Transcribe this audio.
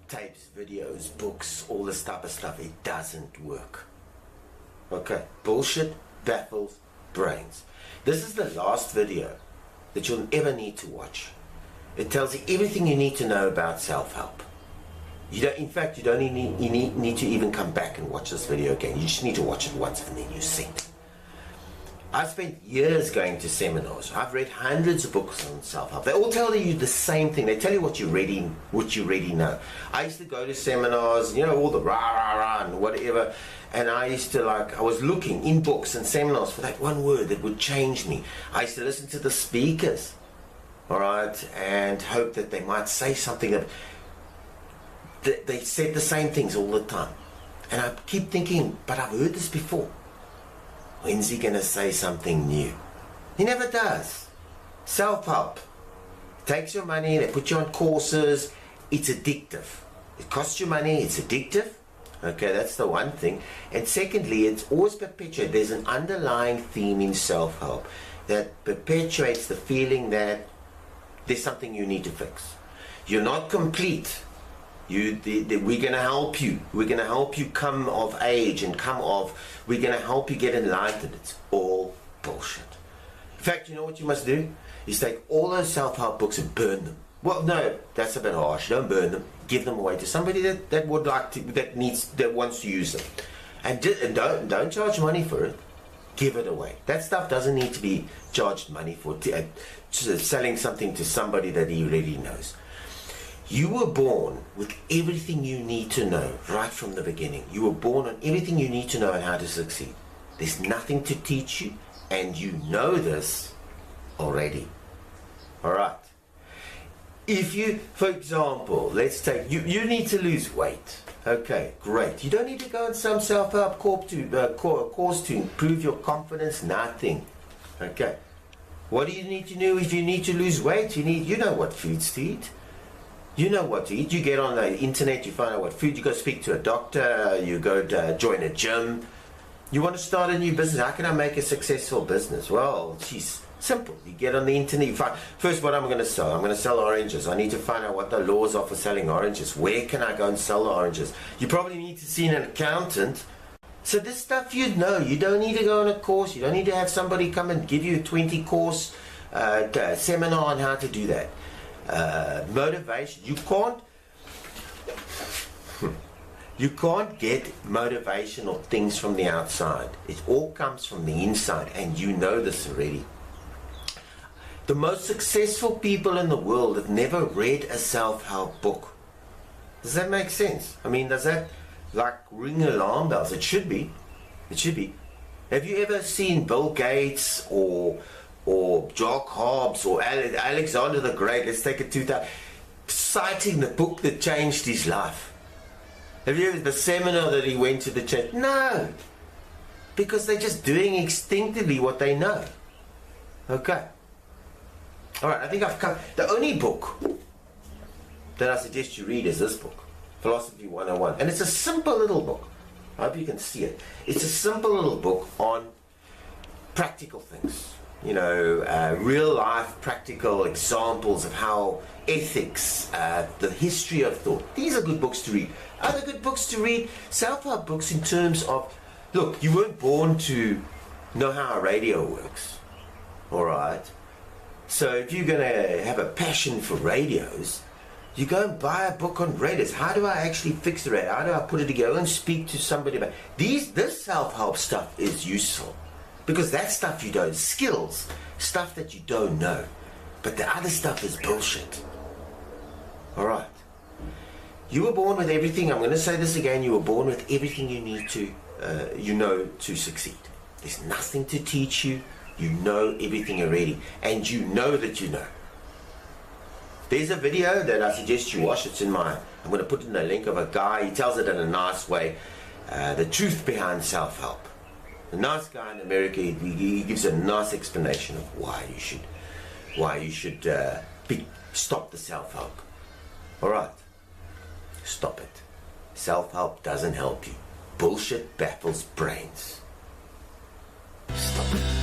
tapes, videos, books, all this type of stuff. It doesn't work. Okay, bullshit baffles brains. This is the last video that you'll ever need to watch. It tells you everything you need to know about self-help. You don't, in fact, you don't need to even come back and watch this video again. You just need to watch it once and then you see it. I've spent years going to seminars. I've read hundreds of books on self-help. They all tell you the same thing. They tell you what you already know. I used to go to seminars, you know, all the rah and whatever, and I used to I was looking in books and seminars for that one word that would change me. I used to listen to the speakers, all right, and hope that they might say something that they said the same things all the time. And I keep thinking, but I've heard this before. When's he going to say something new? He never does. Self-help. Takes your money, they put you on courses. It's addictive. It costs you money, it's addictive. Okay, that's the one thing. And secondly, it's always perpetuated. There's an underlying theme in self-help that perpetuates the feeling that there's something you need to fix. You're not complete. We're going to help you. We're going to help you come of age and we're going to help you get enlightened. It's all bullshit. In fact, you know what you must do? Is take all those self-help books and burn them. Well, no, that's a bit harsh. Don't burn them. Give them away to somebody that would like to, that wants to use them. And don't charge money for it. Give it away. That stuff doesn't need to be charged money for. Selling something to somebody that he already knows. You were born with everything you need to know right from the beginning. You were born on everything you need to know on how to succeed. There's nothing to teach you, and you know this already. Alright. If you, for example, let's take, you need to lose weight. Okay, great. You don't need to go on some self-help course to improve your confidence, nothing. Okay. What do you need to do if you need to lose weight? You know what foods to eat. You know what to eat. You get on the internet, you find out what food, you go speak to a doctor, you go join a gym. You want to start a new business. How can I make a successful business? Well, geez, simple. You get on the internet, you find, first what I'm going to sell. I'm going to sell oranges. I need to find out what the laws are for selling oranges. Where can I go and sell the oranges? You probably need to see an accountant. So this stuff you know. You don't need to go on a course. You don't need to have somebody come and give you a 20-course seminar on how to do that. Motivation. You can't get motivational things from the outside. It all comes from the inside, and you know this already. The most successful people in the world have never read a self-help book. Does that make sense? I mean, does that ring alarm bells? It should be. It should be. Have you ever seen Bill Gates or Jock Hobbs or Alexander the Great, let's take it 2000, citing the book that changed his life? Have you ever the seminar that he went to the church? No, because they're just doing instinctively what they know. Okay. All right, I think I've come. The only book that I suggest you read is this book, Philosophy 101, and it's a simple little book. I hope you can see it. It's a simple little book on practical things. You know, real life practical examples of how ethics, the history of thought. These are good books to read. Other good books to read, self-help books in terms of, look, you weren't born to know how a radio works. Alright? So if you're going to have a passion for radios, you go and buy a book on radios. How do I actually fix the radio? How do I put it together and speak to somebody about this self-help stuff is useful. Because that stuff you don't, skills, stuff that you don't know. But the other stuff is bullshit. Alright. You were born with everything, I'm going to say this again, you were born with everything you need to, to succeed. There's nothing to teach you, you know everything already, and you know that you know. There's a video that I suggest you watch, it's in I'm going to put in a link of a guy, he tells it in a nice way, the truth behind self-help. A nice guy in America, he gives a nice explanation of why you should stop the self-help. Alright, stop it. Self-help doesn't help you. Bullshit baffles brains. Stop it.